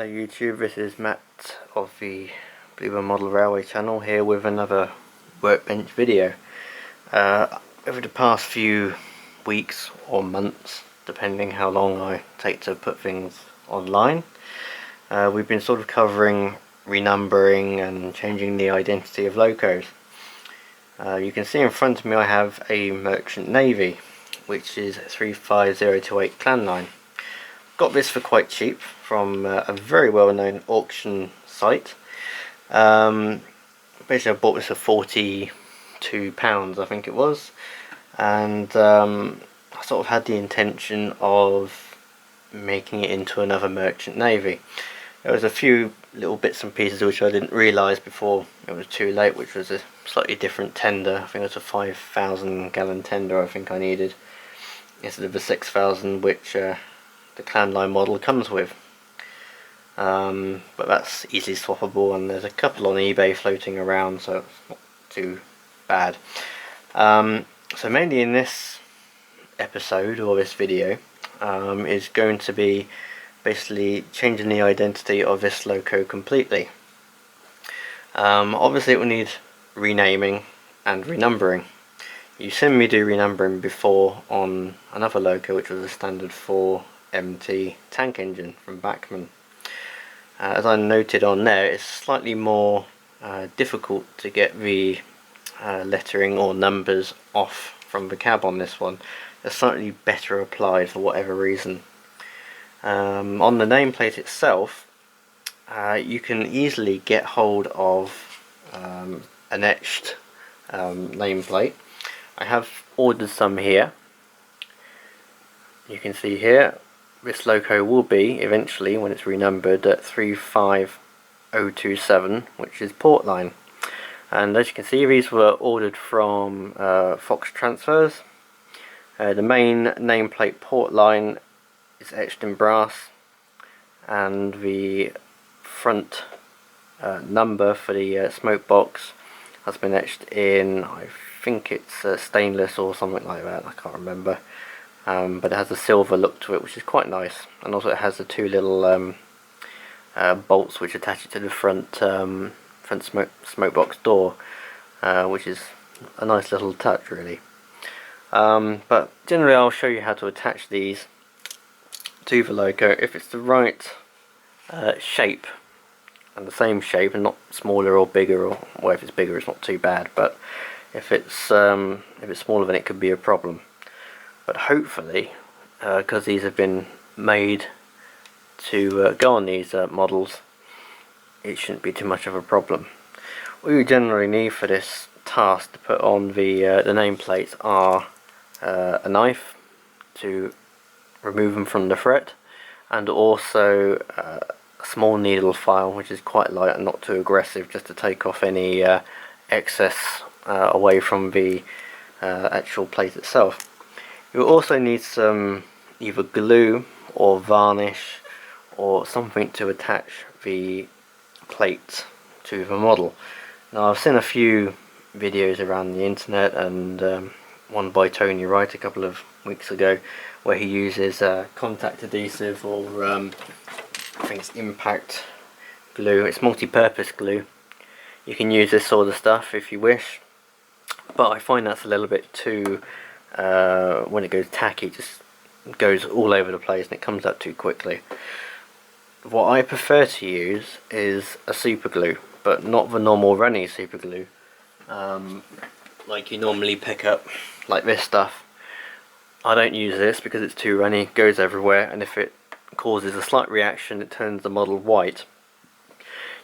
YouTube, this is Matt of the Blue Model Railway channel here with another Workbench video. Over the past few weeks or months, depending how long I take to put things online, we've been sort of covering renumbering and changing the identity of locos. You can see in front of me I have a Merchant Navy, which is 35028 clan line. Got this for quite cheap from a very well known auction site. Basically I bought this for £42 I think it was, and I sort of had the intention of making it into another Merchant Navy. There was a few little bits and pieces which I didn't realise before it was too late, which was a slightly different tender. I think it was a 5,000 gallon tender I think I needed, instead of the 6,000 which the clan line model comes with. But that's easily swappable, and there's a couple on eBay floating around, so it's not too bad. So mainly in this episode or this video is going to be basically changing the identity of this loco completely. Obviously it will need renaming and renumbering. You've seen me do renumbering before on another loco, which was a standard 4MT tank engine from Bachmann. As I noted on there, it's slightly more difficult to get the lettering or numbers off from the cab on this one. They're slightly better applied for whatever reason. On the nameplate itself, you can easily get hold of an etched nameplate. I have ordered some here. You can see here this loco will be eventually, when it's renumbered, at 35027, which is port line. And as you can see, these were ordered from Fox Transfers. The main nameplate port line is etched in brass, and the front number for the smoke box has been etched in, I think it's stainless or something like that, I can't remember. But it has a silver look to it, which is quite nice, and also it has the two little bolts which attach it to the front smoke box door, which is a nice little touch really. But generally I'll show you how to attach these to the loco if it's the right shape, and the same shape, and not smaller or bigger, or well, if it's bigger it's not too bad, but if it's smaller then it could be a problem. But hopefully, because these have been made to go on these models, it shouldn't be too much of a problem. What you generally need for this task to put on the nameplates are a knife to remove them from the fret, and also a small needle file which is quite light and not too aggressive, just to take off any excess away from the actual plate itself. You'll also need some either glue or varnish or something to attach the plate to the model. Now I've seen a few videos around the internet, and one by Tony Wright a couple of weeks ago, where he uses contact adhesive, or I think it's impact glue. It's multi-purpose glue. You can use this sort of stuff if you wish, but I find that's a little bit too when it goes tacky, it just goes all over the place and it comes up too quickly. What I prefer to use is a super glue, but not the normal runny super glue, like you normally pick up, like this stuff. I don't use this because it's too runny, it goes everywhere, and if it causes a slight reaction it turns the model white.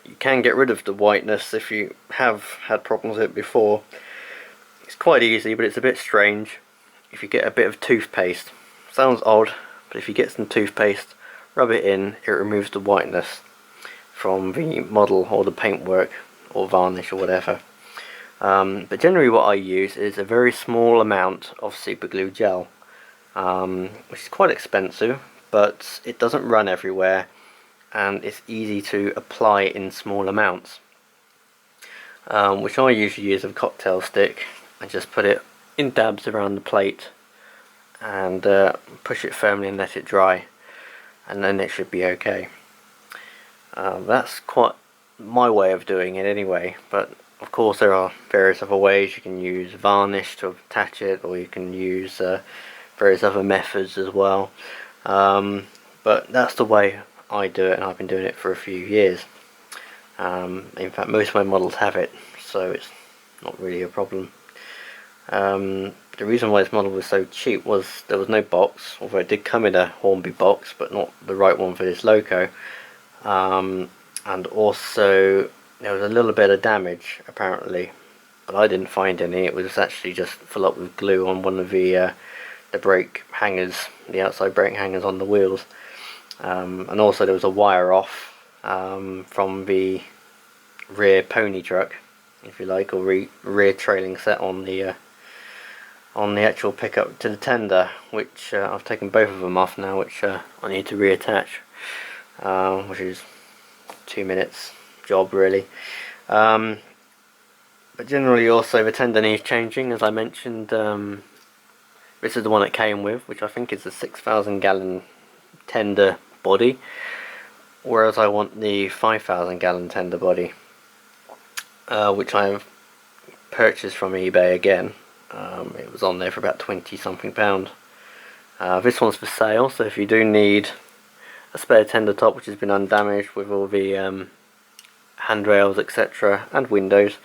You can get rid of the whiteness if you have had problems with it before. It's quite easy, but it's a bit strange. If you get a bit of toothpaste, sounds odd, but if you get some toothpaste, rub it in, it removes the whiteness from the model or the paintwork or varnish or whatever. But generally what I use is a very small amount of super glue gel, which is quite expensive, but it doesn't run everywhere and it's easy to apply in small amounts, which I usually use a cocktail stick and just put it in dabs around the plate and push it firmly and let it dry, and then it should be okay. That's quite my way of doing it anyway, but of course there are various other ways. You can use varnish to attach it, or you can use various other methods as well. But that's the way I do it, and I've been doing it for a few years. In fact, most of my models have it, so it's not really a problem. The reason why this model was so cheap was there was no box, although it did come in a Hornby box, but not the right one for this loco. And also there was a little bit of damage apparently, but I didn't find any. It was actually just full up with glue on one of the brake hangers, the outside brake hangers on the wheels. And also there was a wire off from the rear pony truck, if you like, or rear trailing set on the actual pickup to the tender, which I've taken both of them off now, which I need to reattach, which is 2 minutes job really. But generally also the tender needs changing, as I mentioned. This is the one it came with, which I think is a 6,000 gallon tender body, whereas I want the 5,000 gallon tender body, which I have purchased from eBay again. It was on there for about 20 something pound. This one's for sale, so if you do need a spare tender top which has been undamaged with all the handrails etc and windows,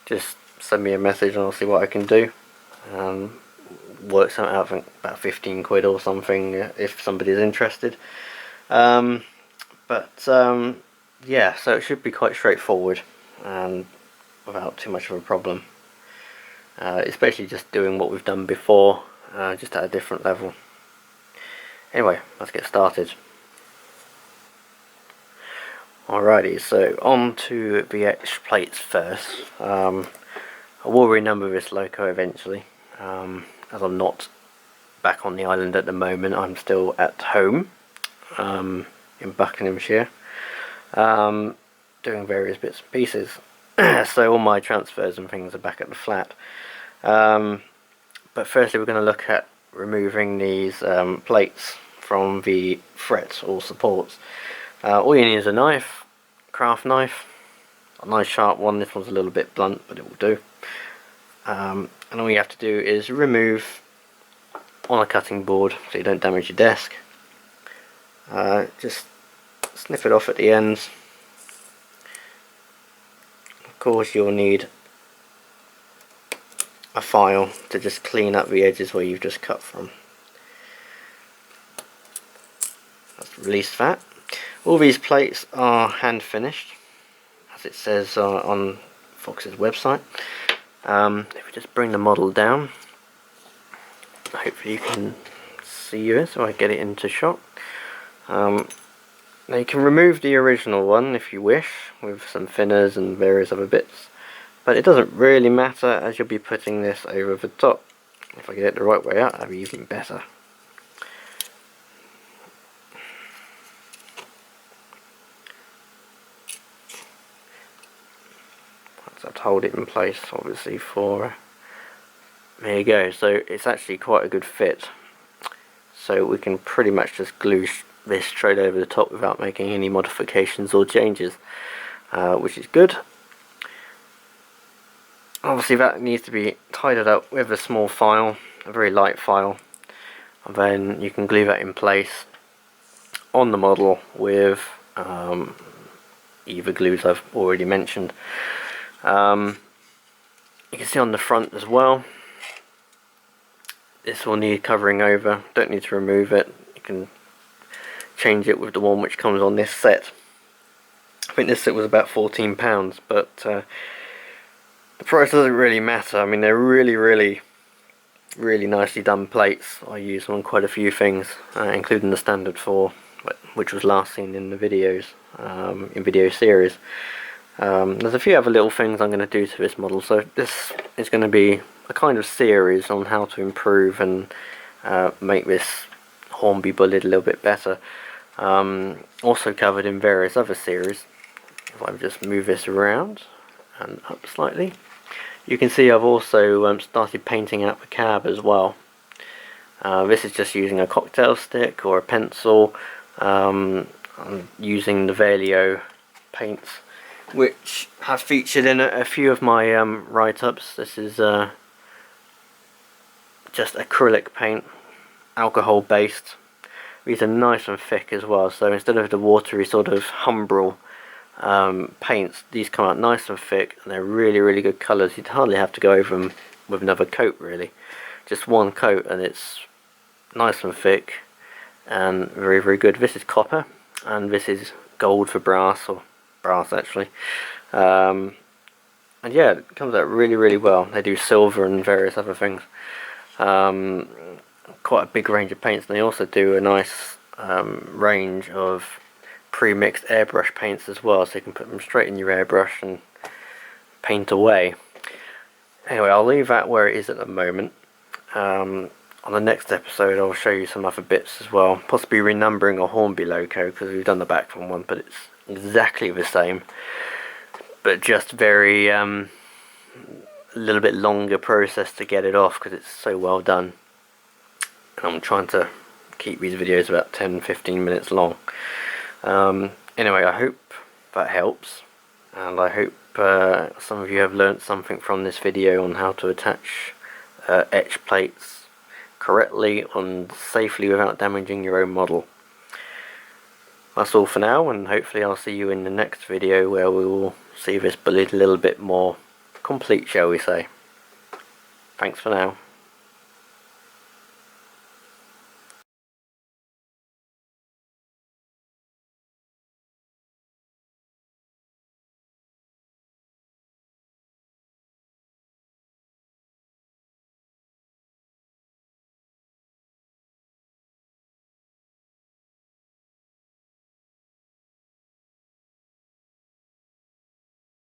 just send me a message and I'll see what I can do. Work something out, I think about 15 quid or something if somebody's interested. Yeah, so it should be quite straightforward and without too much of a problem. It's basically just doing what we've done before, just at a different level. Anyway, let's get started. Alrighty, so on to the etched plates first. I will renumber this loco eventually, as I'm not back on the island at the moment. I'm still at home in Buckinghamshire, doing various bits and pieces. So all my transfers and things are back at the flat. But firstly we're going to look at removing these plates from the frets or supports. All you need is a knife, craft knife, a nice sharp one. This one's a little bit blunt, but it will do. And all you have to do is remove on a cutting board so you don't damage your desk. Just snip it off at the ends. Of course you'll need a file to just clean up the edges where you've just cut from. Let's release that. All these plates are hand finished, as it says on Fox's website. If we just bring the model down, hopefully you can see this, so I get it into shot. Now you can remove the original one if you wish, with some thinners and various other bits, but it doesn't really matter as you'll be putting this over the top. If I get it the right way out, that'd be even better. So I've hold it in place, obviously, for there you go. So it's actually quite a good fit, so we can pretty much just glue this straight over the top without making any modifications or changes, which is good. Obviously that needs to be tidied up with a small file, a very light file, and then you can glue that in place on the model with either glues I've already mentioned. You can see on the front as well, this will need covering over. Don't need to remove it, you can change it with the one which comes on this set. I think this set was about £14, but the price doesn't really matter. I mean, they're really nicely done plates. I use them on quite a few things, including the standard 4, which was last seen in the videos, in video series. There's a few other little things I'm going to do to this model, so this is going to be a kind of series on how to improve and make this Hornby bullet a little bit better. Also covered in various other series. If I just move this around and up slightly, you can see I've also started painting out the cab as well. This is just using a cocktail stick or a pencil. I'm using the Vallejo paints, which have featured in a few of my write-ups. This is just acrylic paint, alcohol based. These are nice and thick as well, so instead of the watery sort of Humbrol paints, these come out nice and thick, and they're really good colours. You'd hardly have to go over them with another coat really. Just one coat and it's nice and thick and very good. This is copper and this is gold for brass, or brass actually. And yeah, it comes out really well. They do silver and various other things. Quite a big range of paints, and they also do a nice range of pre-mixed airbrush paints as well, so you can put them straight in your airbrush and paint away. Anyway, I'll leave that where it is at the moment. On the next episode I'll show you some other bits as well, possibly renumbering a Hornby loco, because we've done the back from one, but it's exactly the same, but just very a little bit longer process to get it off because it's so well done. And I'm trying to keep these videos about 10-15 minutes long. Anyway, I hope that helps, and I hope some of you have learnt something from this video on how to attach etch plates correctly and safely without damaging your own model. That's all for now, and hopefully I'll see you in the next video where we will see this bullet a little bit more complete, shall we say. Thanks for now.